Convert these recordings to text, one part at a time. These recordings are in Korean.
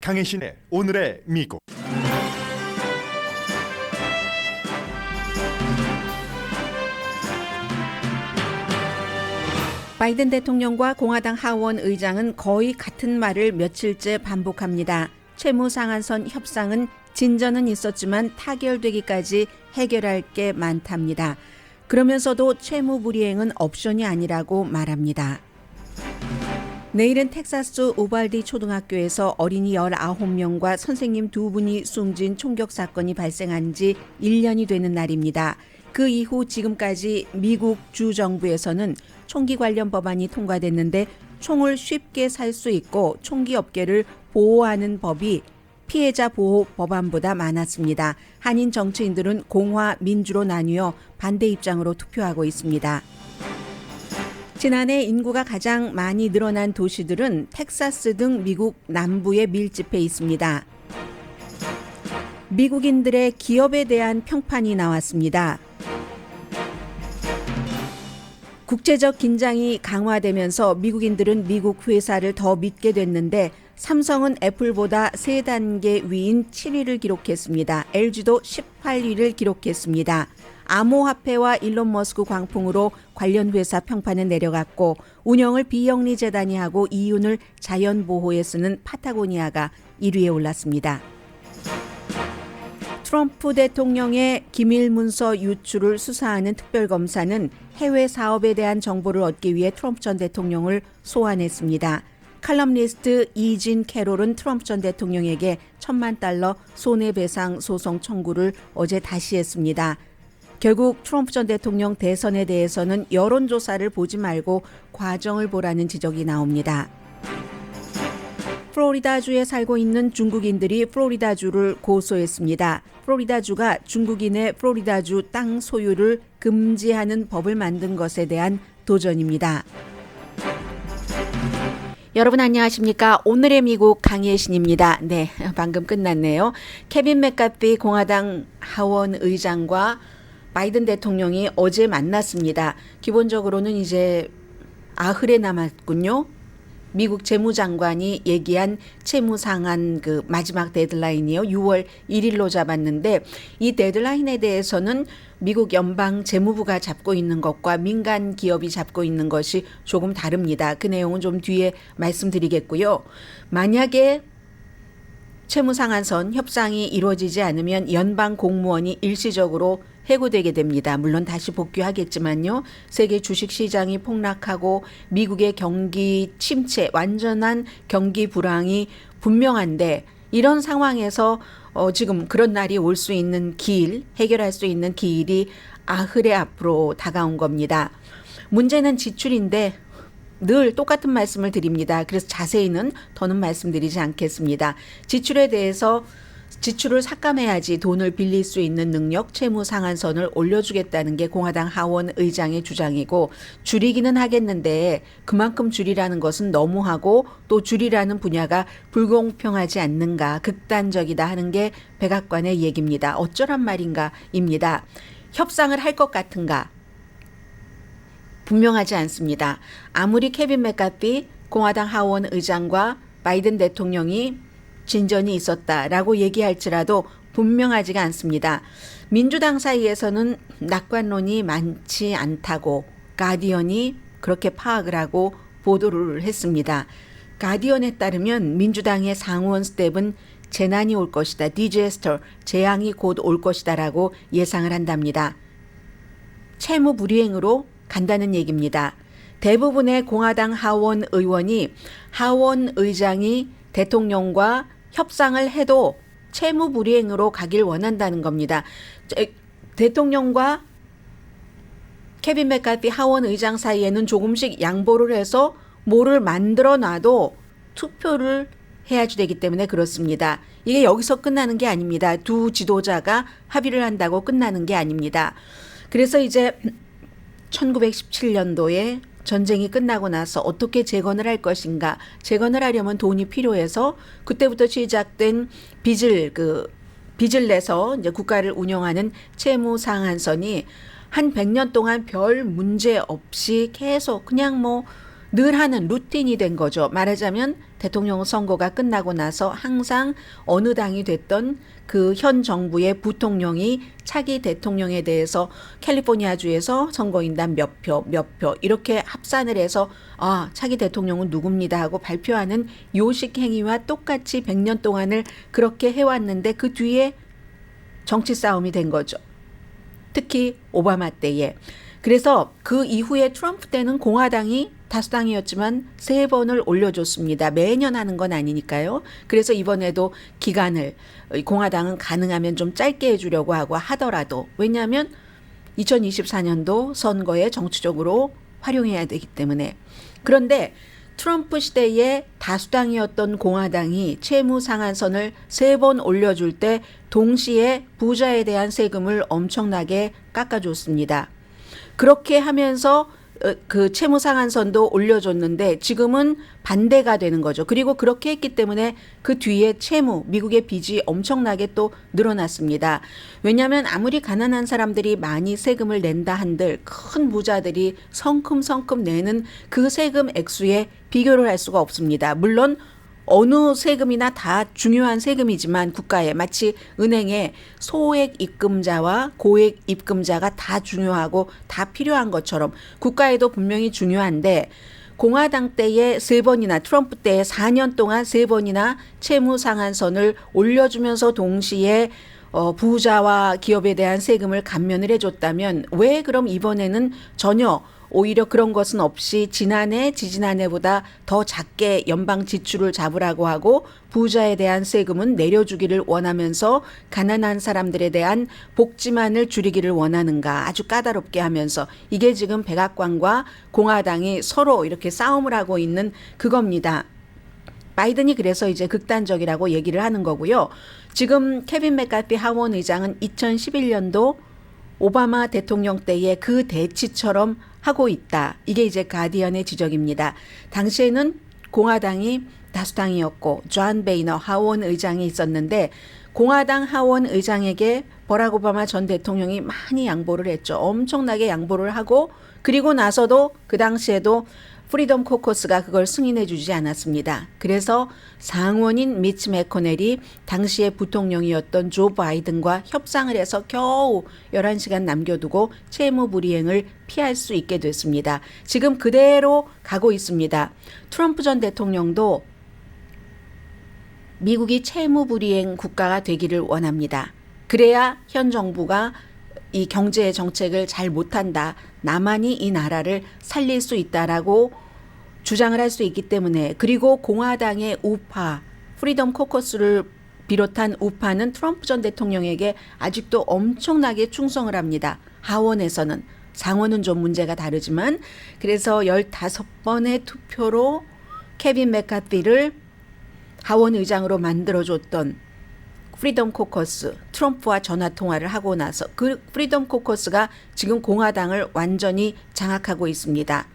강혜신의 오늘의 미국. 바이든 대통령과 공화당 하원 의장은 거의 같은 말을 며칠째 반복합니다. 채무 상한선 협상은 진전은 있었지만 타결되기까지 해결할 게 많답니다. 그러면서도 채무 불이행은 옵션이 아니라고 말합니다. 내일은 텍사스 우발디 초등학교에서 어린이 19명과 선생님 2분이 숨진 총격 사건이 발생한 지 1년이 되는 날입니다. 그 이후 지금까지 미국 주정부에서는 총기 관련 법안이 통과됐는데 총을 쉽게 살 수 있고 총기 업계를 보호하는 법이 피해자 보호 법안보다 많았습니다. 한인 정치인들은 공화, 민주로 나뉘어 반대 입장으로 투표하고 있습니다. 지난해 인구가 가장 많이 늘어난 도시들은 텍사스 등 미국 남부에 밀집해 있습니다. 미국인들의 기업에 대한 평판이 나왔습니다. 국제적 긴장이 강화되면서 미국인들은 미국 회사를 더 믿게 됐는데 삼성은 애플보다 3단계 위인 7위를 기록했습니다. LG도 18위를 기록했습니다. 암호화폐와 일론 머스크 광풍으로 관련 회사 평판은 내려갔고 운영을 비영리 재단이 하고 이윤을 자연보호에 쓰는 파타고니아가 1위에 올랐습니다. 트럼프 대통령의 기밀 문서 유출을 수사하는 특별검사는 해외 사업에 대한 정보를 얻기 위해 트럼프 전 대통령을 소환했습니다. 칼럼니스트 이진 캐롤은 트럼프 전 대통령에게 $10,000,000 손해배상 소송 청구를 어제 다시 했습니다. 결국 트럼프 전 대통령 대선에 대해서는 여론조사를 보지 말고 과정을 보라는 지적이 나옵니다. 플로리다주에 살고 있는 중국인들이 플로리다주를 고소했습니다. 플로리다주가 중국인의 플로리다주 땅 소유를 금지하는 법을 만든 것에 대한 도전입니다. 여러분 안녕하십니까? 오늘의 미국 강혜신입니다. 네, 방금 끝났네요. 케빈 맥카피 공화당 하원 의장과 바이든 대통령이 어제 만났습니다. 기본적으로는 이제 아흘에 남았군요. 미국 재무장관이 얘기한 채무 상한 그 마지막 데드라인이요. 6월 1일로 잡았는데 이 데드라인에 대해서는 미국 연방 재무부가 잡고 있는 것과 민간 기업이 잡고 있는 것이 조금 다릅니다. 그 내용은 좀 뒤에 말씀드리겠고요. 만약에 채무 상한선 협상이 이루어지지 않으면 연방 공무원이 일시적으로 해고되게 됩니다. 물론 다시 복귀하겠지만요. 세계 주식시장이 폭락하고 미국의 경기 침체, 완전한 경기 불황이 분명한데 이런 상황에서 지금 그런 날이 올 수 있는 길, 해결할 수 있는 길이 아흐레 앞으로 다가온 겁니다. 문제는 지출인데 늘 똑같은 말씀을 드립니다. 그래서 자세히는 더는 말씀드리지 않겠습니다. 지출에 대해서 지출을 삭감해야지 돈을 빌릴 수 있는 능력, 채무 상한선을 올려주겠다는 게 공화당 하원 의장의 주장이고 줄이기는 하겠는데 그만큼 줄이라는 것은 너무하고 또 줄이라는 분야가 불공평하지 않는가, 극단적이다 하는 게 백악관의 얘기입니다. 어쩌란 말인가입니다. 협상을 할 것 같은가? 분명하지 않습니다. 아무리 케빈 맥카피 공화당 하원 의장과 바이든 대통령이 진전이 있었다라고 얘기할지라도 분명하지가 않습니다. 민주당 사이에서는 낙관론이 많지 않다고 가디언이 그렇게 파악을 하고 보도를 했습니다. 가디언에 따르면 민주당의 상원 스텝은 재난이 올 것이다. 디제스터, 재앙이 곧 올 것이다라고 예상을 한답니다. 채무 불이행으로 간다는 얘기입니다. 대부분의 공화당 하원 의원이 하원 의장이 대통령과 협상을 해도 채무 불이행으로 가길 원한다는 겁니다. 대통령과 케빈 맥카티 하원 의장 사이에는 조금씩 양보를 해서 뭐를 만들어 놔도 투표를 해야지 되기 때문에 그렇습니다. 이게 여기서 끝나는 게 아닙니다. 두 지도자가 합의를 한다고 끝나는 게 아닙니다. 그래서 이제 1917년도에 전쟁이 끝나고 나서 어떻게 재건을 할 것인가. 재건을 하려면 돈이 필요해서 그때부터 시작된 빚을 내서 이제 국가를 운영하는 채무 상한선이 한 100년 동안 별 문제 없이 계속 그냥 뭐 늘 하는 루틴이 된 거죠. 말하자면 대통령 선거가 끝나고 나서 항상 어느 당이 됐던 그 현 정부의 부통령이 차기 대통령에 대해서 캘리포니아주에서 선거인단 몇 표 이렇게 합산을 해서 차기 대통령은 누굽니다 하고 발표하는 요식 행위와 똑같이 100년 동안을 그렇게 해왔는데 그 뒤에 정치 싸움이 된 거죠. 특히 오바마 때에. 그래서 그 이후에 트럼프 때는 공화당이 다수당이었지만 3번을 올려줬습니다. 매년 하는 건 아니니까요. 그래서 이번에도 기간을 공화당은 가능하면 좀 짧게 해주려고 하고 하더라도 왜냐하면 2024년도 선거에 정치적으로 활용해야 되기 때문에. 그런데 트럼프 시대에 다수당이었던 공화당이 채무 상한선을 3번 올려줄 때 동시에 부자에 대한 세금을 엄청나게 깎아줬습니다. 그렇게 하면서 그 채무 상한선도 올려줬는데 지금은 반대가 되는 거죠. 그리고 그렇게 했기 때문에 그 뒤에 채무, 미국의 빚이 엄청나게 또 늘어났습니다. 왜냐하면 아무리 가난한 사람들이 많이 세금을 낸다 한들 큰 부자들이 성큼성큼 내는 그 세금 액수에 비교를 할 수가 없습니다. 물론 어느 세금이나 다 중요한 세금이지만 국가에 마치 은행에 소액 입금자와 고액 입금자가 다 중요하고 다 필요한 것처럼 국가에도 분명히 중요한데 공화당 때에 3번이나 트럼프 때에 4년 동안 3번이나 채무 상한선을 올려주면서 동시에 부자와 기업에 대한 세금을 감면을 해줬다면 왜 그럼 이번에는 전혀 오히려 그런 것은 없이 지난해, 지지난해보다 더 작게 연방 지출을 잡으라고 하고 부자에 대한 세금은 내려주기를 원하면서 가난한 사람들에 대한 복지만을 줄이기를 원하는가 아주 까다롭게 하면서 이게 지금 백악관과 공화당이 서로 이렇게 싸움을 하고 있는 그겁니다. 바이든이 그래서 이제 극단적이라고 얘기를 하는 거고요. 지금 케빈 맥카티 하원 의장은 2011년도 오바마 대통령 때의 그 대치처럼 하고 있다. 이게 이제 가디언의 지적입니다. 당시에는 공화당이 다수당이었고 존 베이너 하원 의장이 있었는데 공화당 하원 의장에게 버락 오바마 전 대통령이 많이 양보를 했죠. 엄청나게 양보를 하고 그리고 나서도 그 당시에도 프리덤 코커스가 그걸 승인해 주지 않았습니다. 그래서 상원인 미치 매코넬이 당시의 부통령이었던 조 바이든과 협상을 해서 겨우 11시간 남겨두고 채무 불이행을 피할 수 있게 됐습니다. 지금 그대로 가고 있습니다. 트럼프 전 대통령도 미국이 채무 불이행 국가가 되기를 원합니다. 그래야 현 정부가 이 경제 정책을 잘 못한다. 나만이 이 나라를 살릴 수 있다라고 주장을 할 수 있기 때문에 그리고 공화당의 우파, 프리덤 코커스를 비롯한 우파는 트럼프 전 대통령에게 아직도 엄청나게 충성을 합니다. 하원에서는. 상원은 좀 문제가 다르지만 그래서 15번의 투표로 케빈 맥카티를 하원 의장으로 만들어줬던 프리덤 코커스, 트럼프와 전화 통화를 하고 나서 그 프리덤 코커스가 지금 공화당을 완전히 장악하고 있습니다.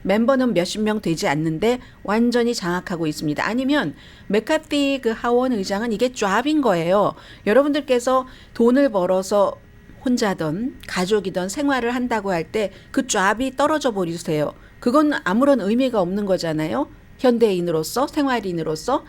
멤버는 몇십 명 되지 않는데 완전히 장악하고 있습니다. 아니면 맥카티 그 하원 의장은 이게 잡인 거예요. 여러분들께서 돈을 벌어서 혼자든 가족이든 생활을 한다고 할 때 그 잡이 떨어져 버리세요. 그건 아무런 의미가 없는 거잖아요. 현대인으로서 생활인으로서.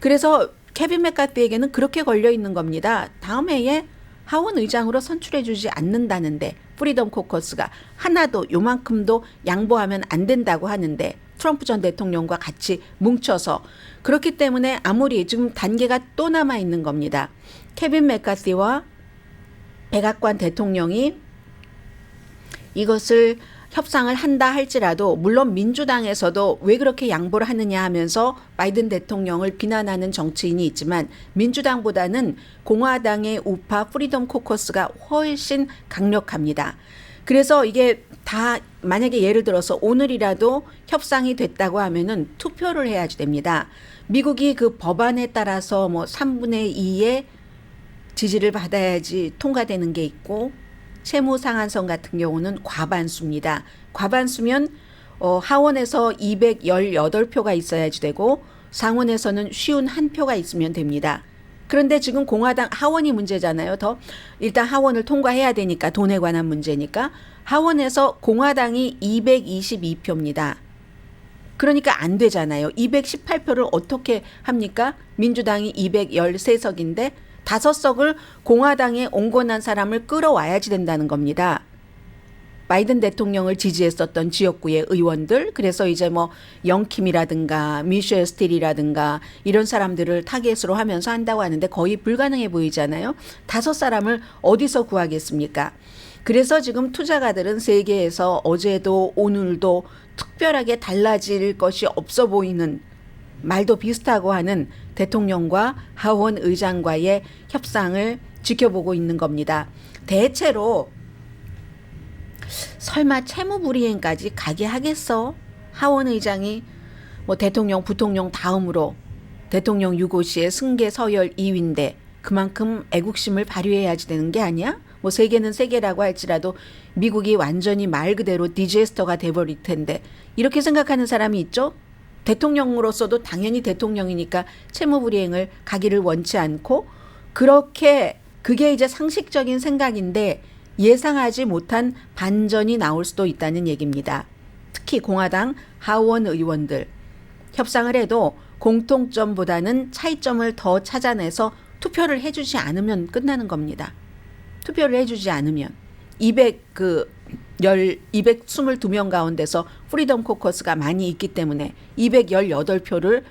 그래서 케빈 맥카티에게는 그렇게 걸려 있는 겁니다. 다음 해에 하원 의장으로 선출해 주지 않는다는데 프리덤 코커스가 하나도 요만큼도 양보하면 안 된다고 하는데 트럼프 전 대통령과 같이 뭉쳐서 그렇기 때문에 아무리 지금 단계가 또 남아 있는 겁니다. 케빈 맥카티와 백악관 대통령이 이것을 협상을 한다 할지라도 물론 민주당에서도 왜 그렇게 양보를 하느냐 하면서 바이든 대통령을 비난하는 정치인이 있지만 민주당보다는 공화당의 우파 프리덤 코커스가 훨씬 강력합니다. 그래서 이게 다 만약에 예를 들어서 오늘이라도 협상이 됐다고 하면은 투표를 해야지 됩니다. 미국이 그 법안에 따라서 뭐 3분의 2의 지지를 받아야지 통과되는 게 있고 채무 상한선 같은 경우는 과반수입니다. 과반수면 하원에서 218표가 있어야지 되고 상원에서는 51표가 있으면 됩니다. 그런데 지금 공화당 하원이 문제잖아요. 일단 하원을 통과해야 되니까 돈에 관한 문제니까 하원에서 공화당이 222표입니다. 그러니까 안 되잖아요. 218표를 어떻게 합니까? 민주당이 213석인데 5석을 공화당에 온건한 사람을 끌어와야지 된다는 겁니다. 바이든 대통령을 지지했었던 지역구의 의원들, 그래서 이제 뭐 영킴이라든가 미셸 스틸이라든가 이런 사람들을 타겟으로 하면서 한다고 하는데 거의 불가능해 보이잖아요. 5사람을 어디서 구하겠습니까? 그래서 지금 투자가들은 세계에서 어제도 오늘도 특별하게 달라질 것이 없어 보이는, 말도 비슷하고 하는 대통령과 하원 의장과의 협상을 지켜보고 있는 겁니다. 대체로 설마 채무불이행까지 가게 하겠어? 하원 의장이 뭐 대통령, 부통령 다음으로 대통령 유고시의 승계 서열 2위인데 그만큼 애국심을 발휘해야지 되는 게 아니야? 뭐 세계는 세계라고 할지라도 미국이 완전히 말 그대로 디제스터가 돼버릴 텐데 이렇게 생각하는 사람이 있죠? 대통령으로서도 당연히 대통령이니까 채무불이행을 가기를 원치 않고, 그렇게 그게 이제 상식적인 생각인데 예상하지 못한 반전이 나올 수도 있다는 얘기입니다. 특히 공화당 하원 의원들 협상을 해도 공통점보다는 차이점을 더 찾아내서 투표를 해주지 않으면 끝나는 겁니다. 투표를 해주지 않으면 222명 가운데서 프리덤 코커스가 많이 있기 때문에 218표를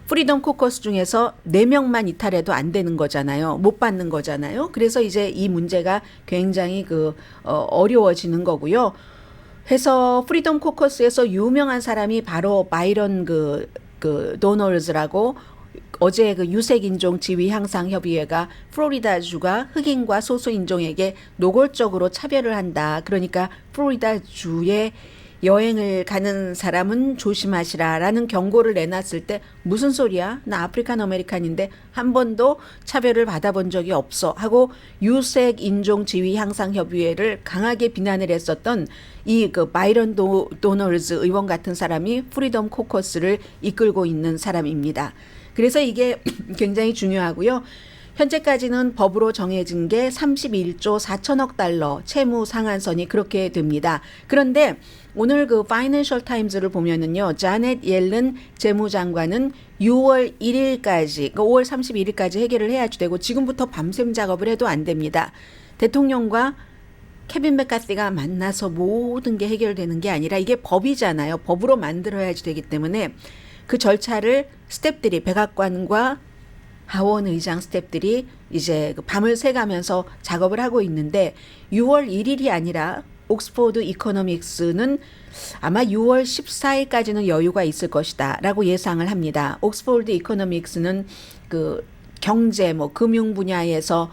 프리덤 코커스 중에서 4명만 이탈해도 안 되는 거잖아요. 못 받는 거잖아요. 그래서 이제 이 문제가 굉장히 어려워지는 거고요. 해서 프리덤 코커스에서 유명한 사람이 바로 바이런 도널즈라고, 어제 유색인종 지위 향상 협의회가 플로리다주가 흑인과 소수인종에게 노골적으로 차별을 한다. 그러니까 플로리다주에 여행을 가는 사람은 조심하시라라는 경고를 내놨을 때 무슨 소리야? 나 아프리칸 아메리칸인데 한 번도 차별을 받아본 적이 없어 하고 유색 인종 지위 향상 협의회를 강하게 비난을 했었던 이 바이런 도널즈 의원 같은 사람이 프리덤 코커스를 이끌고 있는 사람입니다. 그래서 이게 굉장히 중요하고요. 현재까지는 법으로 정해진 게 31조 4천억 달러 채무 상한선이 그렇게 됩니다. 그런데 오늘 파이낸셜 타임즈를 보면은요, 자넷 옐런 재무장관은 6월 1일까지, 5월 31일까지 해결을 해야지 되고 지금부터 밤샘 작업을 해도 안 됩니다. 대통령과 케빈 맥카시가 만나서 모든 게 해결되는 게 아니라 이게 법이잖아요. 법으로 만들어야지 되기 때문에 그 절차를 스태프들이, 백악관과 하원 의장 스태프들이 이제 밤을 새가면서 작업을 하고 있는데 6월 1일이 아니라 옥스포드 이코노믹스는 아마 6월 14일까지는 여유가 있을 것이다 라고 예상을 합니다. 옥스포드 이코노믹스는 경제, 금융 분야에서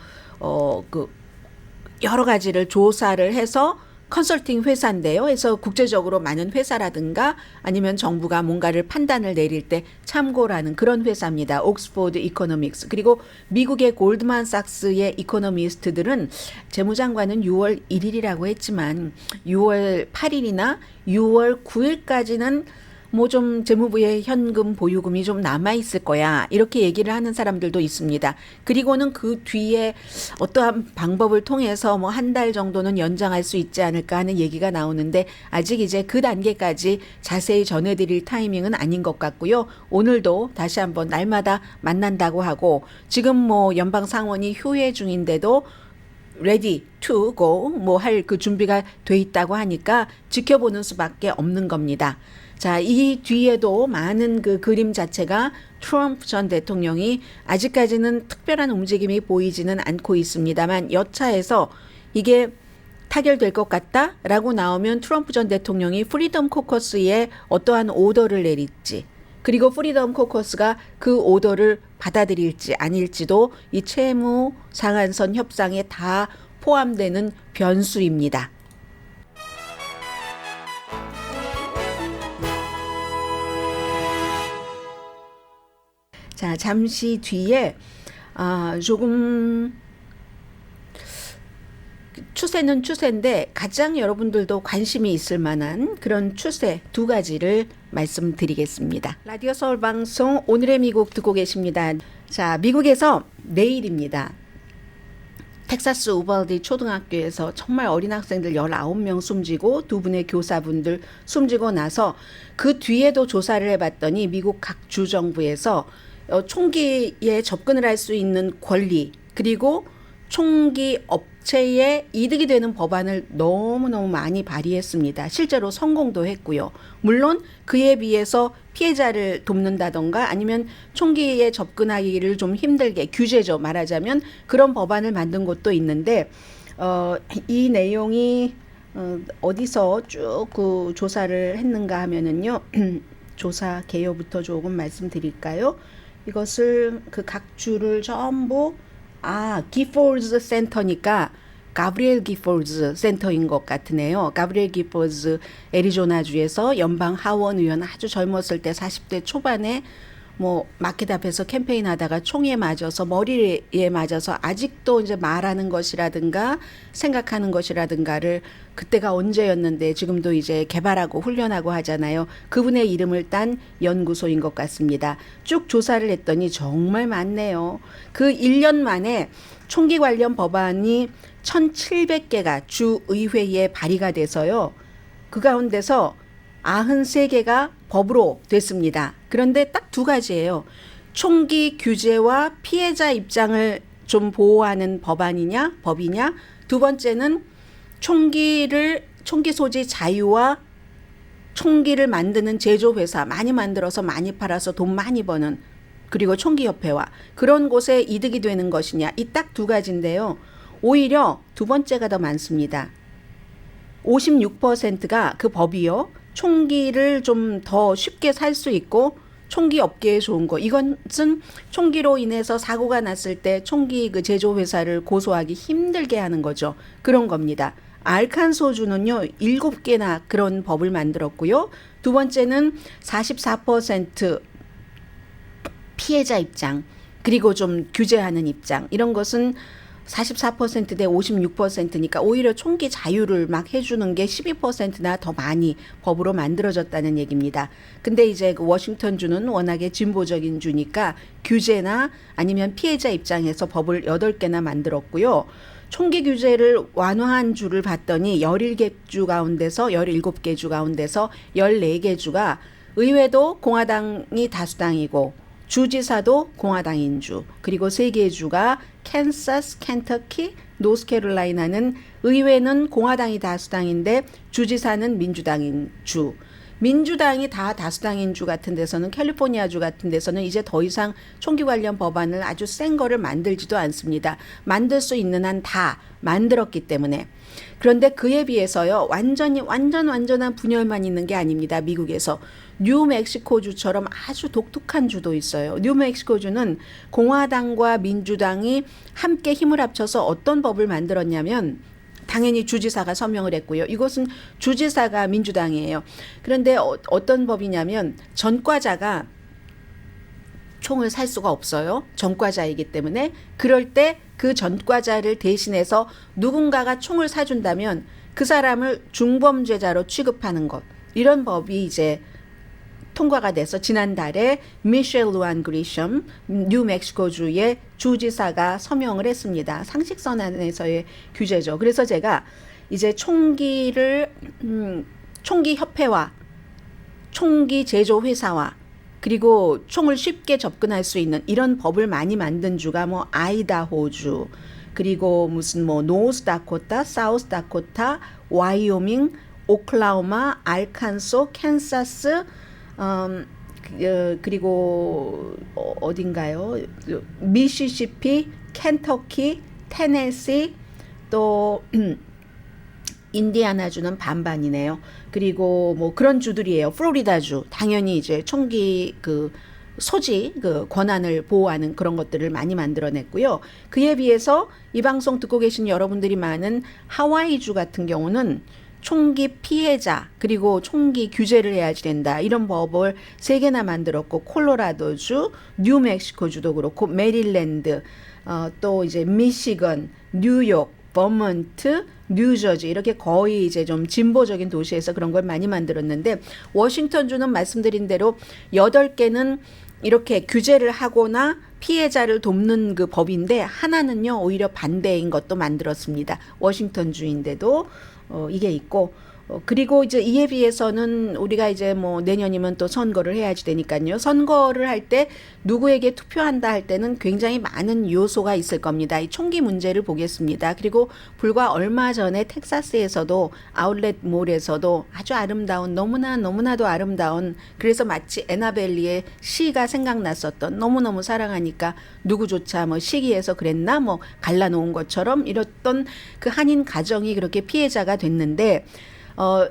여러 가지를 조사를 해서 컨설팅 회사인데요. 그래서 국제적으로 많은 회사라든가 아니면 정부가 뭔가를 판단을 내릴 때 참고라는 그런 회사입니다. 옥스포드 이코노믹스. 그리고 미국의 골드만삭스의 이코노미스트들은 재무장관은 6월 1일이라고 했지만 6월 8일이나 6월 9일까지는 좀 재무부의 현금 보유금이 좀 남아있을 거야. 이렇게 얘기를 하는 사람들도 있습니다. 그리고는 그 뒤에 어떠한 방법을 통해서 한 달 정도는 연장할 수 있지 않을까 하는 얘기가 나오는데 아직 이제 그 단계까지 자세히 전해드릴 타이밍은 아닌 것 같고요. 오늘도 다시 한번 날마다 만난다고 하고 지금 연방 상원이 휴회 중인데도 ready to go 할 준비가 돼 있다고 하니까 지켜보는 수밖에 없는 겁니다. 자, 이 뒤에도 많은 그림 자체가 트럼프 전 대통령이 아직까지는 특별한 움직임이 보이지는 않고 있습니다만 여차해서 이게 타결될 것 같다라고 나오면 트럼프 전 대통령이 프리덤 코커스에 어떠한 오더를 내릴지, 그리고 프리덤 코커스가 그 오더를 받아들일지 아닐지도 이 채무 상한선 협상에 다 포함되는 변수입니다. 자, 잠시 뒤에 조금 추세는 추세인데 가장 여러분들도 관심이 있을 만한 그런 추세 2가지를 말씀드리겠습니다. 라디오 서울 방송 오늘의 미국 듣고 계십니다. 자, 미국에서 내일입니다. 텍사스 우발디 초등학교에서 정말 어린 학생들 19명 숨지고 두 분의 교사분들 숨지고 나서 그 뒤에도 조사를 해봤더니 미국 각 주정부에서 총기에 접근을 할 수 있는 권리 그리고 총기 업체에 이득이 되는 법안을 너무너무 많이 발의했습니다. 실제로 성공도 했고요. 물론 그에 비해서 피해자를 돕는다던가 아니면 총기에 접근하기를 좀 힘들게 규제죠. 말하자면 그런 법안을 만든 곳도 있는데 이 내용이 어디서 쭉 그 조사를 했는가 하면은요. 조사 개요부터 조금 말씀드릴까요? 이것을 그 각 주를 전부 기포즈 센터니까 가브리엘 기포즈 센터인 것 같으네요. 가브리엘 기포즈 애리조나주에서 연방 하원 의원 아주 젊었을 때 40대 초반에 뭐 마켓 앞에서 캠페인 하다가 총에 맞아서 머리에 맞아서 아직도 이제 말하는 것이라든가 생각하는 것이라든가를 그때가 언제였는데 지금도 이제 개발하고 훈련하고 하잖아요. 그분의 이름을 딴 연구소인 것 같습니다. 쭉 조사를 했더니 정말 많네요. 그 1년 만에 총기 관련 법안이 1,700개가 주의회에 발의가 돼서요. 그 가운데서 93개가 법으로 됐습니다. 그런데 딱 두 가지예요. 총기 규제와 피해자 입장을 좀 보호하는 법이냐. 두 번째는 총기 소지 자유와 총기를 만드는 제조회사 많이 만들어서 많이 팔아서 돈 많이 버는 그리고 총기협회와 그런 곳에 이득이 되는 것이냐. 이 딱 두 가지인데요. 오히려 두 번째가 더 많습니다. 56%가 그 법이요. 총기를 좀 더 쉽게 살 수 있고 총기 업계에 좋은 거. 이것은 총기로 인해서 사고가 났을 때 총기 그 제조회사를 고소하기 힘들게 하는 거죠. 그런 겁니다. 알칸소주는요. 7개나 그런 법을 만들었고요. 두 번째는 44% 피해자 입장 그리고 좀 규제하는 입장 이런 것은 44%대 56%니까 오히려 총기 자유를 막 해주는 게 12%나 더 많이 법으로 만들어졌다는 얘기입니다. 근데 이제 그 워싱턴 주는 워낙에 진보적인 주니까 규제나 아니면 피해자 입장에서 법을 8개나 만들었고요. 총기 규제를 완화한 주를 봤더니 17개 주 가운데서 17개 주 가운데서 14개 주가 의회도 공화당이 다수당이고 주지사도 공화당인 주, 그리고 3개의 주가 캔사스, 켄터키, 노스캐롤라이나는 의회는 공화당이 다수당인데 주지사는 민주당인 주. 민주당이 다 다수당인 주 같은 데서는 캘리포니아 주 같은 데서는 이제 더 이상 총기 관련 법안을 아주 센 거를 만들지도 않습니다. 만들 수 있는 한 다 만들었기 때문에. 그런데 그에 비해서요. 완전한 분열만 있는 게 아닙니다. 미국에서. 뉴멕시코주처럼 아주 독특한 주도 있어요. 뉴멕시코주는 공화당과 민주당이 함께 힘을 합쳐서 어떤 법을 만들었냐면 당연히 주지사가 서명을 했고요. 이것은 주지사가 민주당이에요. 그런데 어떤 법이냐면 전과자가 총을 살 수가 없어요. 전과자이기 때문에. 그럴 때 그 전과자를 대신해서 누군가가 총을 사준다면 그 사람을 중범죄자로 취급하는 것. 이런 법이 이제 통과가 돼서 지난달에 미셸 루안 그리셴 뉴멕시코주의 주지사가 서명을 했습니다. 상식선언에서의 규제죠. 그래서 제가 이제 총기협회와 총기 제조회사와 그리고 총을 쉽게 접근할 수 있는 이런 법을 많이 만든 주가 뭐 아이다호주 그리고 무슨 뭐 노스다코타, 사우스다코타, 와이오밍, 오클라호마, 알칸소, 캔사스 그리고 어딘가요? 미시시피, 켄터키, 테네시 또 인디아나주는 반반이네요. 그리고 뭐 그런 주들이에요. 플로리다주 당연히 이제 총기 그 소지 그 권한을 보호하는 그런 것들을 많이 만들어냈고요. 그에 비해서 이 방송 듣고 계신 여러분들이 많은 하와이주 같은 경우는 총기 피해자 그리고 총기 규제를 해야지 된다. 이런 법을 3개나 만들었고 콜로라도주, 뉴멕시코주도 그렇고 메릴랜드, 또 이제 미시건, 뉴욕, 버먼트, 뉴저지 이렇게 거의 이제 좀 진보적인 도시에서 그런 걸 많이 만들었는데 워싱턴주는 말씀드린 대로 8개는 이렇게 규제를 하거나 피해자를 돕는 그 법인데 하나는요 오히려 반대인 것도 만들었습니다. 워싱턴 주인데도 이게 있고 그리고 이제 이에 비해서는 우리가 이제 뭐 내년이면 또 선거를 해야지 되니까요. 선거를 할 때 누구에게 투표한다 할 때는 굉장히 많은 요소가 있을 겁니다. 이 총기 문제를 보겠습니다. 그리고 불과 얼마 전에 텍사스에서도 아울렛 몰에서도 아주 아름다운 너무나도 아름다운 그래서 마치 애나벨리의 시가 생각났었던 너무너무 사랑하니까 누구조차 뭐 시기해서 그랬나 뭐 갈라놓은 것처럼 이랬던 그 한인 가정이 그렇게 피해자가 됐는데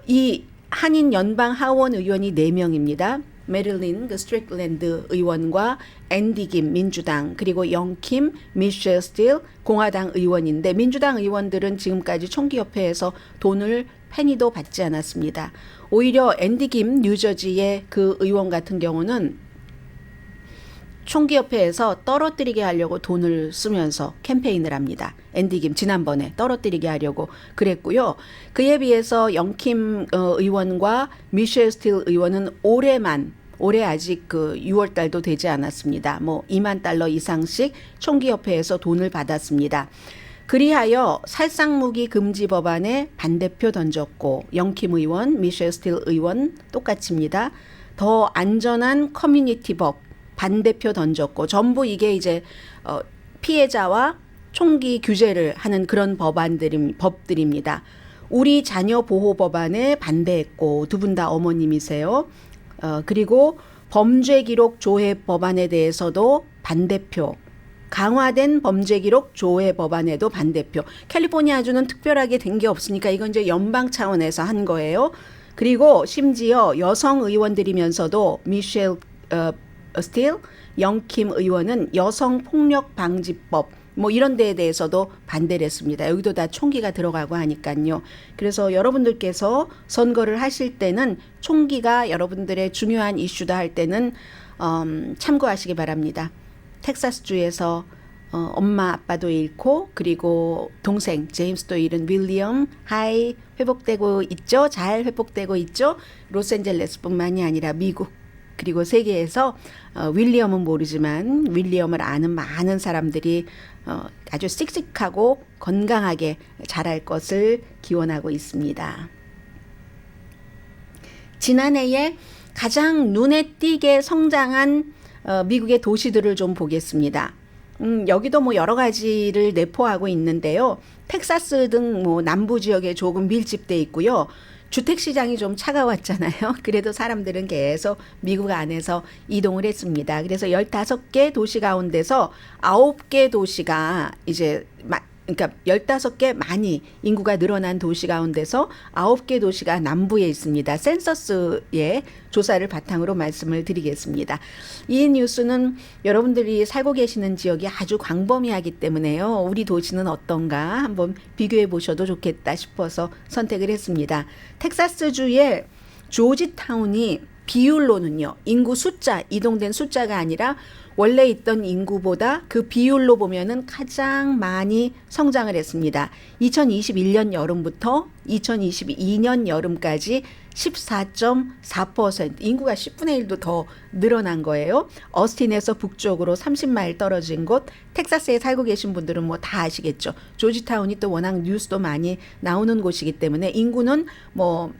이 한인 연방 하원 의원이 4명입니다. 메릴린 그 스트릭랜드 의원과 앤디 김 민주당 그리고 영킴 미셸 스틸 공화당 의원인데 민주당 의원들은 지금까지 총기협회에서 돈을 페니도 받지 않았습니다. 오히려 앤디 김 뉴저지의 그 의원 같은 경우는 총기협회에서 떨어뜨리게 하려고 돈을 쓰면서 캠페인을 합니다. 앤디 김 지난번에 떨어뜨리게 하려고 그랬고요. 그에 비해서 영킴 의원과 미셸 스틸 의원은 올해 아직 그 6월 달도 되지 않았습니다. 뭐 $2만 이상씩 총기협회에서 돈을 받았습니다. 그리하여 살상무기 금지 법안에 반대표 던졌고 영킴 의원, 미셸 스틸 의원 똑같습니다. 더 안전한 커뮤니티 법 반대표 던졌고 전부 이게 이제 피해자와 총기 규제를 하는 그런 법들입니다. 우리 자녀 보호 법안에 반대했고 두 분 다 어머님이세요. 그리고 범죄 기록 조회 법안에 대해서도 반대표. 강화된 범죄 기록 조회 법안에도 반대표. 캘리포니아주는 특별하게 된 게 없으니까 이건 이제 연방 차원에서 한 거예요. 그리고 심지어 여성 의원들이면서도 미셸 스틸, 영킴 의원은 여성폭력방지법 뭐 이런 데에 대해서도 반대를 했습니다. 여기도 다 총기가 들어가고 하니까요. 그래서 여러분들께서 선거를 하실 때는 총기가 여러분들의 중요한 이슈다 할 때는 참고하시기 바랍니다. 텍사스주에서 엄마 아빠도 잃고 그리고 동생 제임스도 잃은 윌리엄 하이 회복되고 있죠. 잘 회복되고 있죠. 로스앤젤레스뿐만이 아니라 미국 그리고 세계에서 윌리엄은 모르지만 윌리엄을 아는 많은 사람들이 아주 씩씩하고 건강하게 자랄 것을 기원하고 있습니다. 지난해에 가장 눈에 띄게 성장한 미국의 도시들을 좀 보겠습니다. 여기도 뭐 여러 가지를 내포하고 있는데요. 텍사스 등 뭐 남부 지역에 조금 밀집돼 있고요. 주택시장이 좀 차가웠잖아요. 그래도 사람들은 계속 미국 안에서 이동을 했습니다. 그래서 15개 도시 가운데서 9개 도시가 이제 그러니까 15개 많이 인구가 늘어난 도시 가운데서 9개 도시가 남부에 있습니다. 센서스의 조사를 바탕으로 말씀을 드리겠습니다. 이 뉴스는 여러분들이 살고 계시는 지역이 아주 광범위하기 때문에요. 우리 도시는 어떤가 한번 비교해 보셔도 좋겠다 싶어서 선택을 했습니다. 텍사스주의 조지타운이 비율로는요. 인구 숫자, 이동된 숫자가 아니라 원래 있던 인구보다 그 비율로 보면은 가장 많이 성장을 했습니다. 2021년 여름부터 2022년 여름까지 14.4% 인구가 10분의 1도 더 늘어난 거예요. 어스틴에서 북쪽으로 30마일 떨어진 곳 텍사스에 살고 계신 분들은 뭐 다 아시겠죠. 조지타운이 또 워낙 뉴스도 많이 나오는 곳이기 때문에 인구는 뭐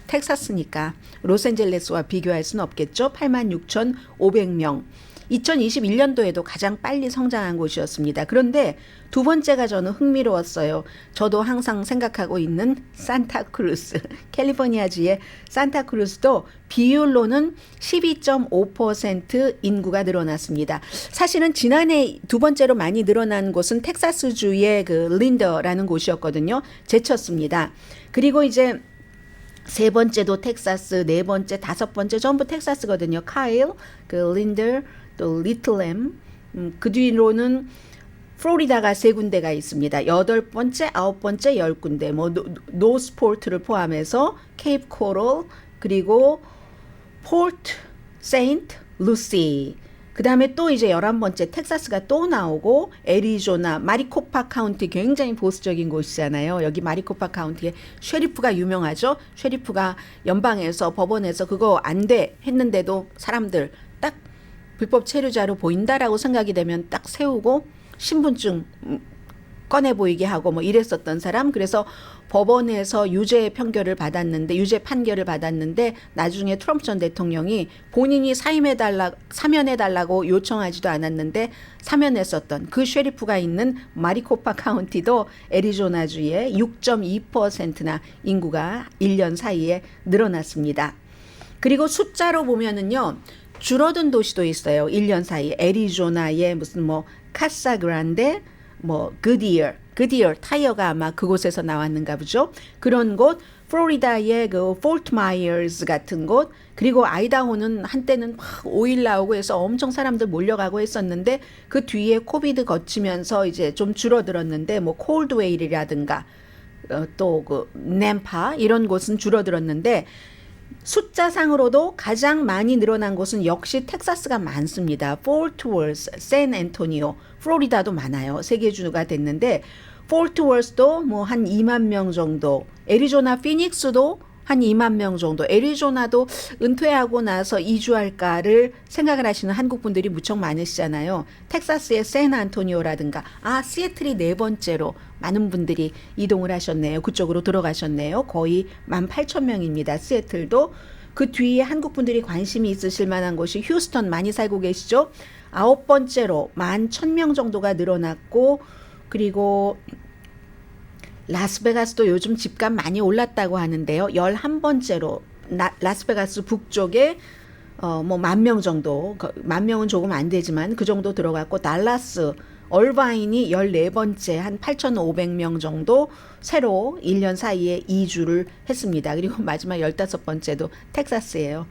텍사스니까 로스앤젤레스와 비교할 수는 없겠죠. 86,500명. 2021년도에도 가장 빨리 성장한 곳이었습니다. 그런데 두 번째가 저는 흥미로웠어요. 저도 항상 생각하고 있는 산타크루스, 캘리포니아주의 산타크루스도 비율로는 12.5% 인구가 늘어났습니다. 사실은 지난해 두 번째로 많이 늘어난 곳은 텍사스주의 그 린더라는 곳이었거든요. 제쳤습니다. 그리고 이제 세 번째도 텍사스, 네 번째, 다섯 번째 전부 텍사스거든요. 카일, 그 린더, 또 리틀램, 그 뒤로는 플로리다가 세 군데가 있습니다. 8번째, 9번째, 10군데, 뭐 노스포트를 포함해서 케이프 코럴, 그리고 포트 세인트 루시. 그 다음에 또 이제 11번째 텍사스가 또 나오고 애리조나, 마리코파 카운티 굉장히 보수적인 곳이잖아요. 여기 마리코파 카운티에 쉐리프가 유명하죠. 쉐리프가 연방에서 법원에서 그거 안 돼 했는데도 사람들 딱 불법 체류자로 보인다라고 생각이 되면 딱 세우고 신분증 꺼내 보이게 하고 뭐 이랬었던 사람. 그래서 법원에서 유죄 판결을 받았는데 나중에 트럼프 전 대통령이 본인이 사면해달라고 요청하지도 않았는데 사면했었던 그 쉐리프가 있는 마리코파 카운티도 애리조나주에 6.2%나 인구가 1년 사이에 늘어났습니다. 그리고 숫자로 보면은요, 줄어든 도시도 있어요. 1년 사이에. 애리조나의 무슨 뭐 카사그란데, 뭐 그디어 타이어가 아마 그곳에서 나왔는가 보죠. 그런 곳, 플로리다의 그 폴트 마이어스 같은 곳, 그리고 아이다호는 한때는 막 오일 나오고 해서 엄청 사람들 몰려가고 했었는데 그 뒤에 코비드 거치면서 이제 좀 줄어들었는데 뭐 콜드웨일이라든가 또 그 램파 이런 곳은 줄어들었는데 숫자상으로도 가장 많이 늘어난 곳은 역시 텍사스가 많습니다. 포트 월스, 샌앤토니오, 플로리다도 많아요. 세 개 주가 됐는데 포트 월스도 뭐 한 2만 명 정도, 애리조나 피닉스도 한 2만 명 정도. 애리조나도 은퇴하고 나서 이주할까를 생각을 하시는 한국 분들이 무척 많으시잖아요. 텍사스의 샌안토니오라든가 시애틀이 네 번째로 많은 분들이 이동을 하셨네요. 그쪽으로 들어가셨네요. 거의 18,000명입니다. 시애틀도. 그 뒤에 한국 분들이 관심이 있으실 만한 곳이 휴스턴 많이 살고 계시죠. 9번째로 11,000명 정도가 늘어났고, 그리고 라스베가스도 요즘 집값 많이 올랐다고 하는데요. 11번째로 라스베가스 북쪽에 뭐 10,000명 정도, 10,000명은 조금 안 되지만 그 정도 들어갔고, 달라스 얼바인이 14번째 한 8,500명 정도 새로 1년 사이에 이주를 했습니다. 그리고 마지막 15번째도 텍사스예요.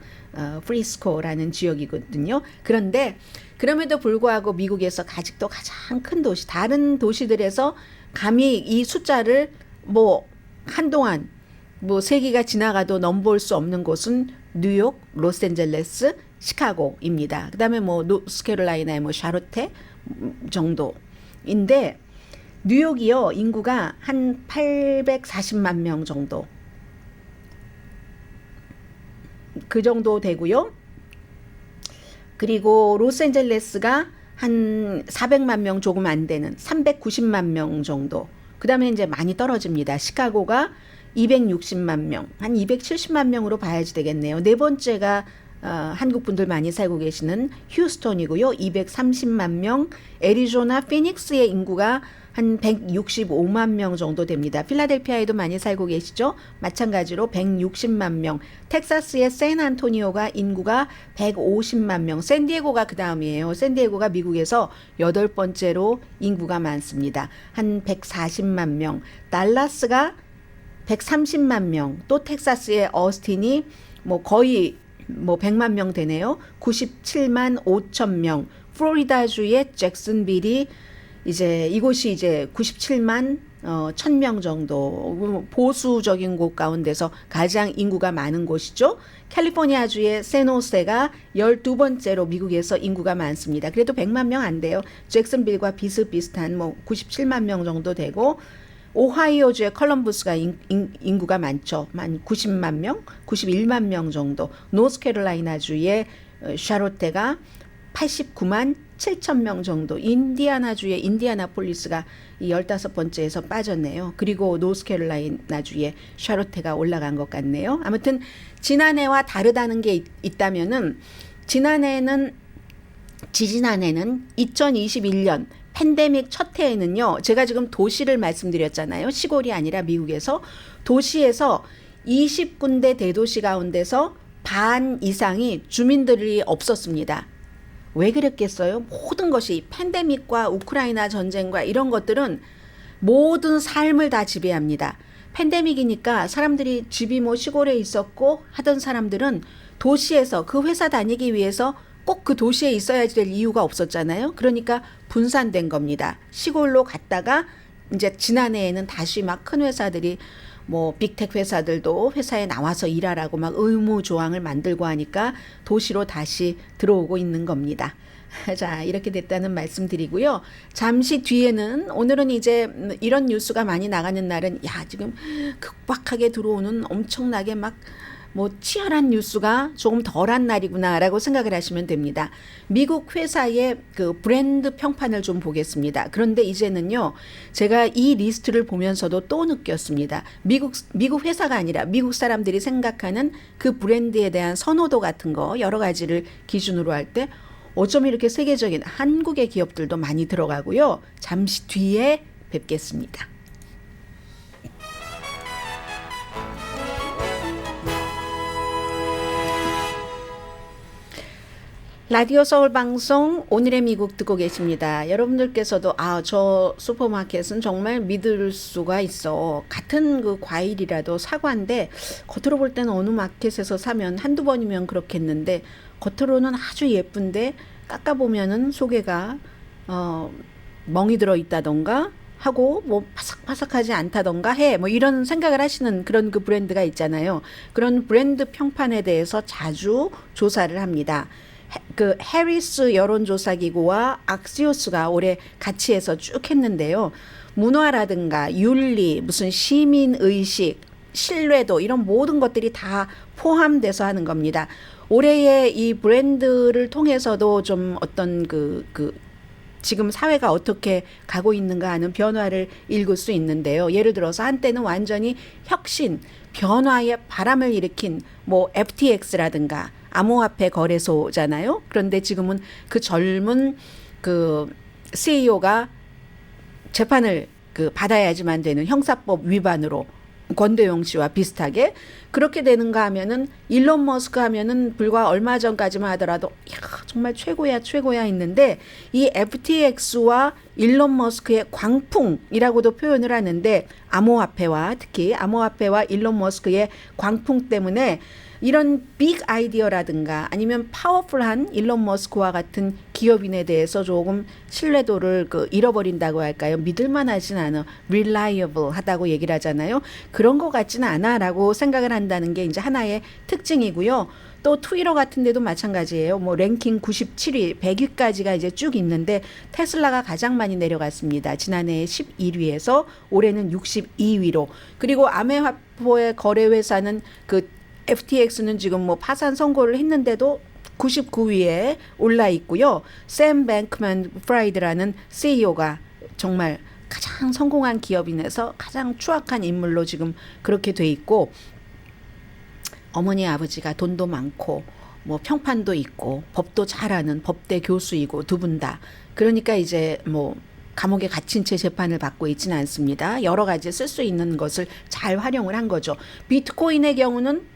프리스코라는 지역이거든요. 그런데 그럼에도 불구하고 미국에서 아직도 가장 큰 도시, 다른 도시들에서 감히 이 숫자를 뭐 한동안 뭐 세기가 지나가도 넘볼 수 없는 곳은 뉴욕, 로스앤젤레스, 시카고입니다. 그다음에 뭐 노스캐롤라이나의 뭐 샤르테 정도인데 뉴욕이요, 인구가 한 840만 명 정도 그 정도 되고요. 그리고 로스앤젤레스가 한 400만 명 조금 안 되는 390만 명 정도. 그 다음에 이제 많이 떨어집니다. 시카고가 260만 명, 한 270만 명으로 봐야지 되겠네요. 네 번째가 한국 분들 많이 살고 계시는 휴스턴이고요. 230만 명. 애리조나 피닉스의 인구가 한 165만 명 정도 됩니다. 필라델피아에도 많이 살고 계시죠? 마찬가지로 160만 명. 텍사스의 샌안토니오가 인구가 150만 명. 샌디에고가 그 다음이에요. 샌디에고가 미국에서 8번째로 인구가 많습니다. 한 140만 명. 달라스가 130만 명. 또 텍사스의 어스틴이 뭐 거의 뭐 100만 명 되네요. 97만 5천 명. 플로리다주의 잭슨빌이 이곳이 이제 97만 1,000명 정도 보수적인 곳 가운데서 가장 인구가 많은 곳이죠. 캘리포니아주의 샌호세가 12번째로 미국에서 인구가 많습니다. 그래도 100만 명 안 돼요. 잭슨빌과 비슷비슷한 뭐 97만 명 정도 되고, 오하이오주의 컬럼버스가 인구가 많죠. 만 90만 명, 91만 명 정도. 노스캐롤라이나주의 샤롯테가 89만 7천 명 정도. 인디아나주의 인디아나폴리스가 이 15번째에서 빠졌네요. 그리고 노스캐롤라이나주의 샤롯테가 올라간 것 같네요. 아무튼 지난해와 다르다는 게 있다면은 지지난해는 2021년 팬데믹 첫 해에는요. 제가 지금 도시를 말씀드렸잖아요. 시골이 아니라 미국에서 도시에서 20군데 대도시 가운데서 반 이상이 주민들이 없었습니다. 왜 그랬겠어요? 모든 것이 팬데믹과 우크라이나 전쟁과 이런 것들은 모든 삶을 다 지배합니다. 팬데믹이니까 사람들이 집이 뭐 시골에 있었고 하던 사람들은 도시에서 그 회사 다니기 위해서 꼭 그 도시에 있어야 될 이유가 없었잖아요. 그러니까 분산된 겁니다. 시골로 갔다가 이제 지난해에는 다시 막 큰 회사들이 뭐 빅텍 회사들도 회사에 나와서 일하라고 막 의무 조항을 만들고 하니까 도시로 다시 들어오고 있는 겁니다. 자, 이렇게 됐다는 말씀 드리고요. 잠시 뒤에는, 오늘은 이제 이런 뉴스가 많이 나가는 날은 지금 급박하게 들어오는 엄청나게 막 뭐 치열한 뉴스가 조금 덜한 날이구나라고 생각을 하시면 됩니다. 미국 회사의 그 브랜드 평판을 좀 보겠습니다. 그런데 이제는요, 제가 이 리스트를 보면서도 또 느꼈습니다. 미국 회사가 아니라 미국 사람들이 생각하는 그 브랜드에 대한 선호도 같은 거 여러 가지를 기준으로 할 때 어쩜 이렇게 세계적인 한국의 기업들도 많이 들어가고요. 잠시 뒤에 뵙겠습니다. 라디오 서울 방송 오늘의 미국 듣고 계십니다. 여러분들께서도 저 슈퍼마켓은 정말 믿을 수가 있어. 같은 그 과일이라도 사과인데 겉으로 볼 때는 어느 마켓에서 사면 한두 번이면 그렇겠는데 겉으로는 아주 예쁜데 깎아보면은 속에가 멍이 들어 있다던가 하고 뭐 바삭바삭하지 않다던가 해 뭐 이런 생각을 하시는 그런 그 브랜드가 있잖아요. 그런 브랜드 평판에 대해서 자주 조사를 합니다. 그 해리스 여론조사기구와 악시오스가 올해 같이 해서 쭉 했는데요. 문화라든가 윤리, 무슨 시민의식, 신뢰도 이런 모든 것들이 다 포함돼서 하는 겁니다. 올해의 이 브랜드를 통해서도 좀 어떤 지금 사회가 어떻게 가고 있는가 하는 변화를 읽을 수 있는데요. 예를 들어서 한때는 완전히 혁신, 변화의 바람을 일으킨 뭐 FTX라든가 암호화폐 거래소잖아요. 그런데 지금은 그 젊은 그 CEO가 재판을 받아야지만 되는 형사법 위반으로 권도영 씨와 비슷하게 그렇게 되는가 하면은 일론 머스크 하면은 불과 얼마 전까지만 하더라도 정말 최고야 했는데 이 FTX와 일론 머스크의 광풍이라고도 표현을 하는데 특히 암호화폐와 일론 머스크의 광풍 때문에 이런 빅 아이디어라든가 아니면 파워풀한 일론 머스크와 같은 기업인에 대해서 조금 신뢰도를 잃어버린다고 할까요? 믿을만하진 않아. reliable 하다고 얘기를 하잖아요. 그런 것 같지는 않아라고 생각을 한다는 게 이제 하나의 특징이고요. 또 트위터 같은 데도 마찬가지예요. 뭐 랭킹 97위, 100위까지가 이제 쭉 있는데 테슬라가 가장 많이 내려갔습니다. 지난해 11위에서 올해는 62위로. 그리고 암호화폐 거래회사는 FTX는 지금 뭐 파산 선고를 했는데도 99위에 올라 있고요. 샘 뱅크맨 프라이드라는 CEO가 정말 가장 성공한 기업인에서 가장 추악한 인물로 지금 그렇게 돼 있고 어머니 아버지가 돈도 많고 뭐 평판도 있고 법도 잘하는 법대 교수이고 두 분 다. 그러니까 이제 뭐 감옥에 갇힌 채 재판을 받고 있지는 않습니다. 여러 가지 쓸 수 있는 것을 잘 활용을 한 거죠. 비트코인의 경우는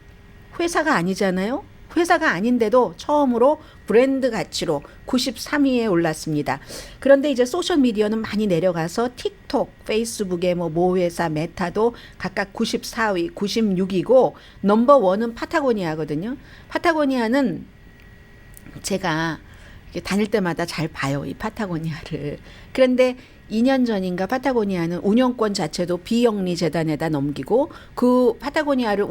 회사가 아니잖아요. 회사가 아닌데도 처음으로 브랜드 가치로 93위에 올랐습니다. 그런데 이제 소셜미디어는 많이 내려가서 틱톡, 페이스북의 모 회사 메타도 각각 94위, 96위고 넘버원은 파타고니아거든요. 파타고니아는 제가 다닐 때마다 잘 봐요. 이 파타고니아를. 그런데 2년 전인가 파타고니아는 운영권 자체도 비영리 재단에다 넘기고 그 파타고니아를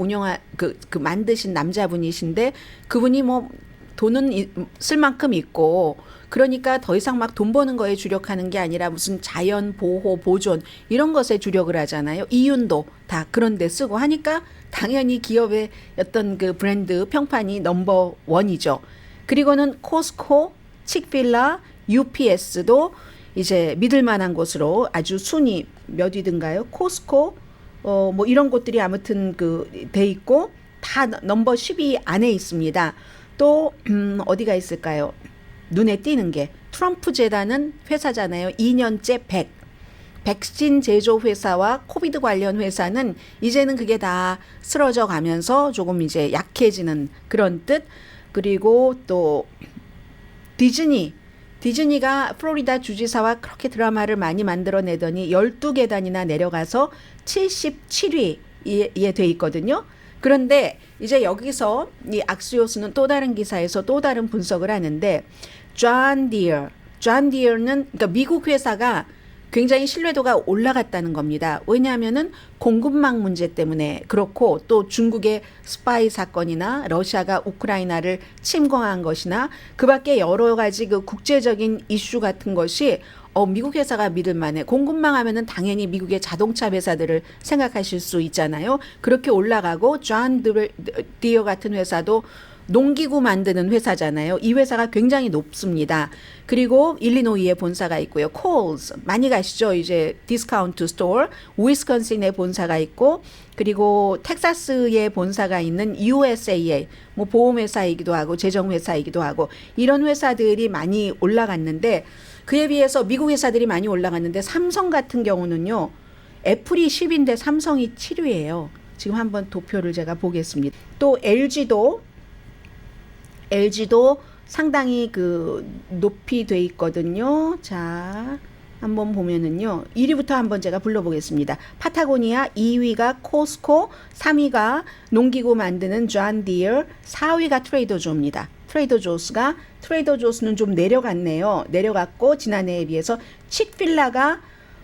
만드신 남자분이신데 그분이 뭐 돈은 쓸 만큼 있고 그러니까 더 이상 막 돈 버는 거에 주력하는 게 아니라 무슨 자연 보호 보존 이런 것에 주력을 하잖아요. 이윤도 다 그런 데 쓰고 하니까 당연히 기업의 어떤 그 브랜드 평판이 넘버원이죠. 그리고는 코스코, 칙필라, UPS도 이제 믿을 만한 곳으로 아주 순위 몇 위든가요? 코스코 뭐 이런 곳들이 아무튼 돼 있고 다 넘버 10위 안에 있습니다. 또 어디가 있을까요? 눈에 띄는 게 트럼프 재단은 회사잖아요. 2년째 100. 백신 제조 회사와 코비드 관련 회사는 이제는 그게 다 쓰러져 가면서 조금 이제 약해지는 그런 뜻. 그리고 또 디즈니가 플로리다 주지사와 그렇게 드라마를 많이 만들어내더니 12계단이나 내려가서 77위에 돼 있거든요. 그런데 이제 여기서 이 악시오스는 또 다른 기사에서 또 다른 분석을 하는데 존 디어는 그러니까 미국 회사가 굉장히 신뢰도가 올라갔다는 겁니다. 왜냐하면은 공급망 문제 때문에 그렇고 또 중국의 스파이 사건이나 러시아가 우크라이나를 침공한 것이나 그 밖에 여러 가지 국제적인 이슈 같은 것이 미국 회사가 믿을만해. 공급망 하면은 당연히 미국의 자동차 회사들을 생각하실 수 있잖아요. 그렇게 올라가고 존 디어 같은 회사도 농기구 만드는 회사잖아요. 이 회사가 굉장히 높습니다. 그리고 일리노이에 본사가 있고요. 콜스 많이 가시죠. 이제 디스카운트 스토어. 위스콘신에 본사가 있고 그리고 텍사스에 본사가 있는 USAA 뭐 보험회사이기도 하고 제정회사이기도 하고 이런 회사들이 많이 올라갔는데 그에 비해서 미국 회사들이 많이 올라갔는데 삼성 같은 경우는요. 애플이 10인데 삼성이 7위예요. 지금 한번 도표를 제가 보겠습니다. 또 LG도 상당히 그 높이 돼 있거든요. 자, 한번 보면은요. 1위부터 한번 제가 불러보겠습니다. 파타고니아, 2위가 코스코, 3위가 농기구 만드는 존 디어, 4위가 트레이더조입니다. 트레이더조스는 좀 내려갔네요. 내려갔고 지난해에 비해서 칙필라가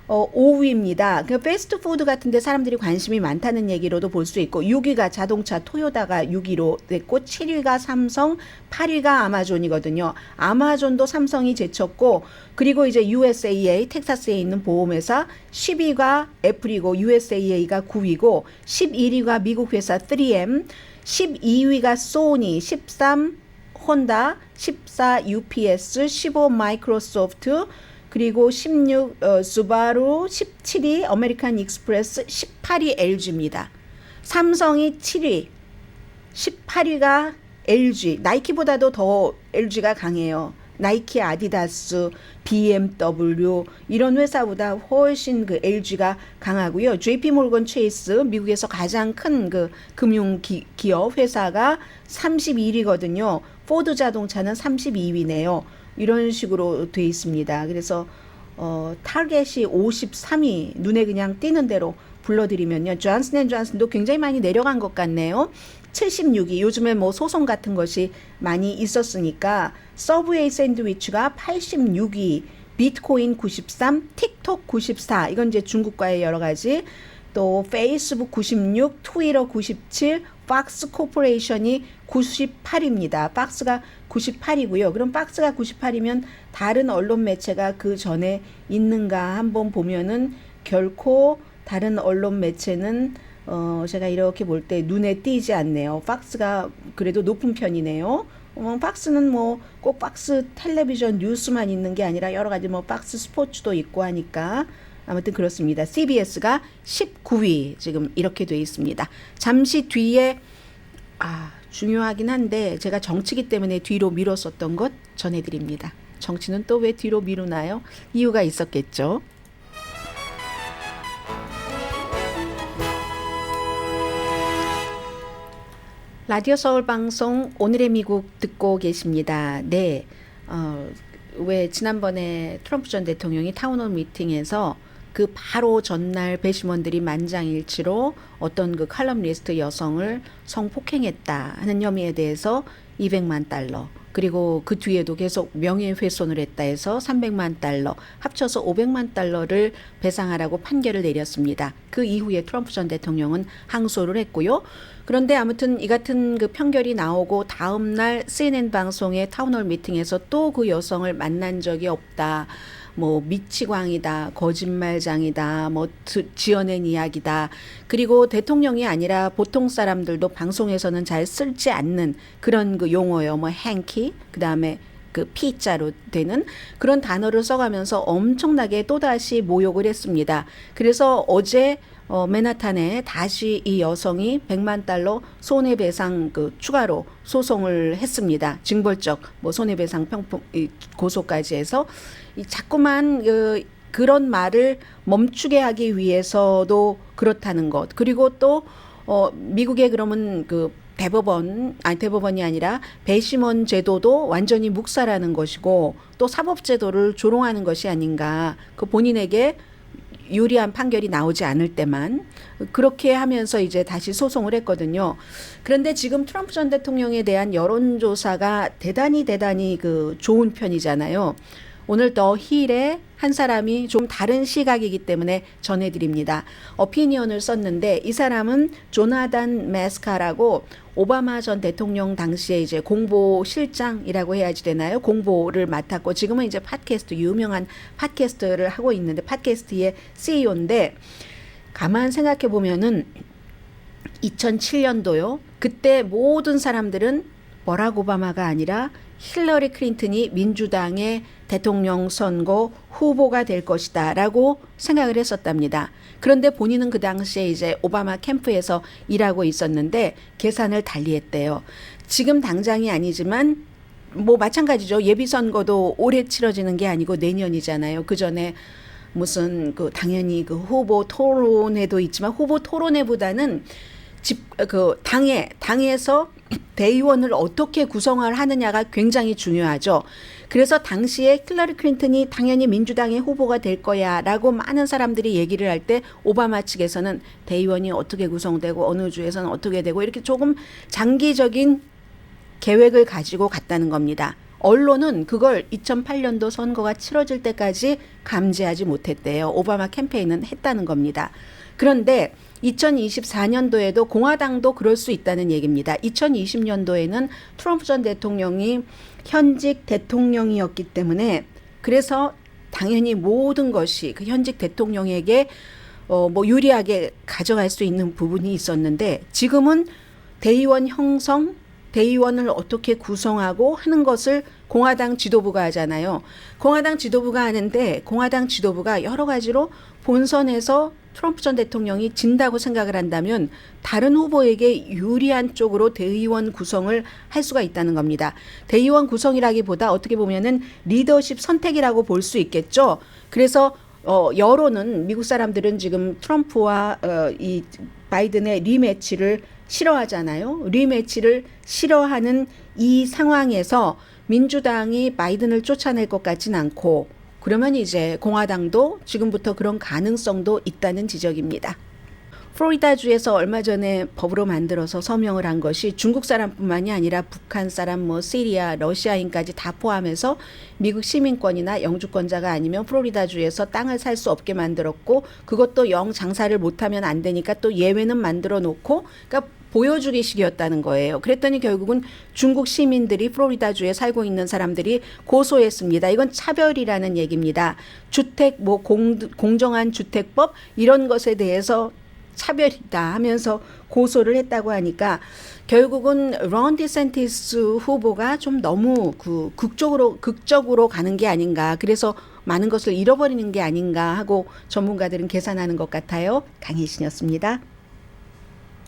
5위입니다. 그 패스트푸드 같은데 사람들이 관심이 많다는 얘기로도 볼 수 있고 6위가 자동차 토요다가 6위로 됐고 7위가 삼성, 8위가 아마존이거든요. 아마존도 삼성이 제쳤고 그리고 이제 USAA 텍사스에 있는 보험회사 10위가 애플이고 USAA가 9위고 11위가 미국 회사 3M 12위가 소니 13 혼다 14 UPS 15 마이크로소프트 그리고 16 수바루 17위 아메리칸 익스프레스 18위 LG입니다. 삼성이 7위 18위가 LG 나이키보다도 더 LG가 강해요. 나이키 아디다스 BMW 이런 회사보다 훨씬 그 LG가 강하고요. JP모건 체이스 미국에서 가장 큰 그 금융 기업 회사가 31위거든요. 포드 자동차는 32위네요. 이런 식으로 돼 있습니다. 그래서 타겟이 53위 눈에 그냥 띄는 대로 불러드리면요. 존슨앤존슨도 굉장히 많이 내려간 것 같네요. 76위 요즘에 뭐 소송 같은 것이 많이 있었으니까 서브웨이 샌드위치가 86위 비트코인 93 틱톡 94 이건 이제 중국과의 여러 가지 또 페이스북 96 트위터 97 박스 코퍼레이션이 98입니다. 박스가 98이고요. 그럼 박스가 98이면 다른 언론 매체가 그 전에 있는가 한번 보면은 결코 다른 언론 매체는 제가 이렇게 볼 때 눈에 띄지 않네요. 박스가 그래도 높은 편이네요. 박스는 뭐 꼭 박스 텔레비전 뉴스만 있는 게 아니라 여러 가지 뭐 박스 스포츠도 있고 하니까 아무튼 그렇습니다. CBS가 19위 지금 이렇게 돼 있습니다. 잠시 뒤에 중요하긴 한데 제가 정치기 때문에 뒤로 미뤘었던 것 전해드립니다. 정치는 또 왜 뒤로 미루나요? 이유가 있었겠죠. 라디오 서울 방송 오늘의 미국 듣고 계십니다. 네, 왜 지난번에 트럼프 전 대통령이 타운홀 미팅에서 그 바로 전날 배심원들이 만장일치로 어떤 그 칼럼니스트 여성을 성폭행했다 하는 혐의에 대해서 200만 달러 그리고 그 뒤에도 계속 명예훼손을 했다 해서 300만 달러 합쳐서 500만 달러를 배상하라고 판결을 내렸습니다. 그 이후에 트럼프 전 대통령은 항소를 했고요. 그런데 아무튼 이 같은 그 판결이 나오고 다음 날 CNN 방송의 타운홀 미팅에서 또 그 여성을 만난 적이 없다. 뭐 미치광이다, 거짓말장이다, 뭐 지어낸 이야기다. 그리고 대통령이 아니라 보통 사람들도 방송에서는 잘 쓰지 않는 그런 그 용어요. 뭐 행키, 그다음에 그 P자로 되는 그런 단어를 써가면서 엄청나게 또다시 모욕을 했습니다. 그래서 어제 맨하탄에 다시 이 여성이 100만 달러 손해배상 그 추가로 소송을 했습니다. 징벌적 뭐 손해배상 평품 고소까지 해서 이 자꾸만 그런 말을 멈추게 하기 위해서도 그렇다는 것. 그리고 또 미국의 그러면 그 대법원이 아니라 배심원 제도도 완전히 묵살하는 것이고 또 사법제도를 조롱하는 것이 아닌가. 그 본인에게 유리한 판결이 나오지 않을 때만 그렇게 하면서 이제 다시 소송을 했거든요. 그런데 지금 트럼프 전 대통령에 대한 여론조사가 대단히 그 좋은 편이잖아요. 오늘 더 힐의 한 사람이 좀 다른 시각이기 때문에 전해드립니다. 어피니언을 썼는데 이 사람은 조나단 메스카라고 오바마 전 대통령 당시에 이제 공보실장이라고 해야지 되나요? 공보를 맡았고 지금은 이제 팟캐스트 유명한 팟캐스트를 하고 있는데 팟캐스트의 CEO인데 가만 생각해 보면은 2007년도요. 그때 모든 사람들은 버락 오바마가 아니라 힐러리 클린턴이 민주당의 대통령 선거 후보가 될 것이다 라고 생각을 했었답니다. 그런데 본인은 그 당시에 이제 오바마 캠프에서 일하고 있었는데 계산을 달리했대요. 지금 당장이 아니지만 뭐 마찬가지죠. 예비선거도 올해 치러지는 게 아니고 내년이잖아요. 그 전에 무슨 당연히 그 후보 토론회도 있지만 후보 토론회보다는 당에서 대의원을 어떻게 구성을 하느냐가 굉장히 중요하죠. 그래서 당시에 힐러리 클린턴이 당연히 민주당의 후보가 될 거야 라고 많은 사람들이 얘기를 할 때 오바마 측에서는 대의원이 어떻게 구성되고 어느 주에서는 어떻게 되고 이렇게 조금 장기적인 계획을 가지고 갔다는 겁니다. 언론은 그걸 2008년도 선거가 치러질 때까지 감지하지 못했대요. 오바마 캠페인은 했다는 겁니다. 그런데 2024년도에도 공화당도 그럴 수 있다는 얘기입니다. 2020년도에는 트럼프 전 대통령이 현직 대통령이었기 때문에 그래서 당연히 모든 것이 그 현직 대통령에게 뭐 유리하게 가져갈 수 있는 부분이 있었는데 지금은 대의원 형성, 대의원을 어떻게 구성하고 하는 것을 공화당 지도부가 하잖아요. 공화당 지도부가 하는데 공화당 지도부가 여러 가지로 본선에서 트럼프 전 대통령이 진다고 생각을 한다면 다른 후보에게 유리한 쪽으로 대의원 구성을 할 수가 있다는 겁니다. 대의원 구성이라기보다 어떻게 보면은 리더십 선택이라고 볼 수 있겠죠. 그래서 여론은 미국 사람들은 지금 트럼프와 이 바이든의 리매치를 싫어하잖아요. 리매치를 싫어하는 이 상황에서 민주당이 바이든을 쫓아낼 것 같진 않고 그러면 이제 공화당도 지금부터 그런 가능성도 있다는 지적입니다. 플로리다주에서 얼마 전에 법으로 만들어서 서명을 한 것이 중국 사람뿐만이 아니라 북한 사람, 시리아, 러시아인까지 다 포함해서 미국 시민권이나 영주권자가 아니면 플로리다주에서 땅을 살 수 없게 만들었고 그것도 영 장사를 못하면 안 되니까 또 예외는 만들어 놓고 그러니까 보여주기식이었다는 거예요. 그랬더니 결국은 중국 시민들이 플로리다주에 살고 있는 사람들이 고소했습니다. 이건 차별이라는 얘기입니다. 주택, 공정한 주택법 이런 것에 대해서 차별이다 하면서 고소를 했다고 하니까 결국은 론 디샌티스 후보가 좀 너무 극적으로 가는 게 아닌가. 그래서 많은 것을 잃어버리는 게 아닌가 하고 전문가들은 계산하는 것 같아요. 강혜신이었습니다.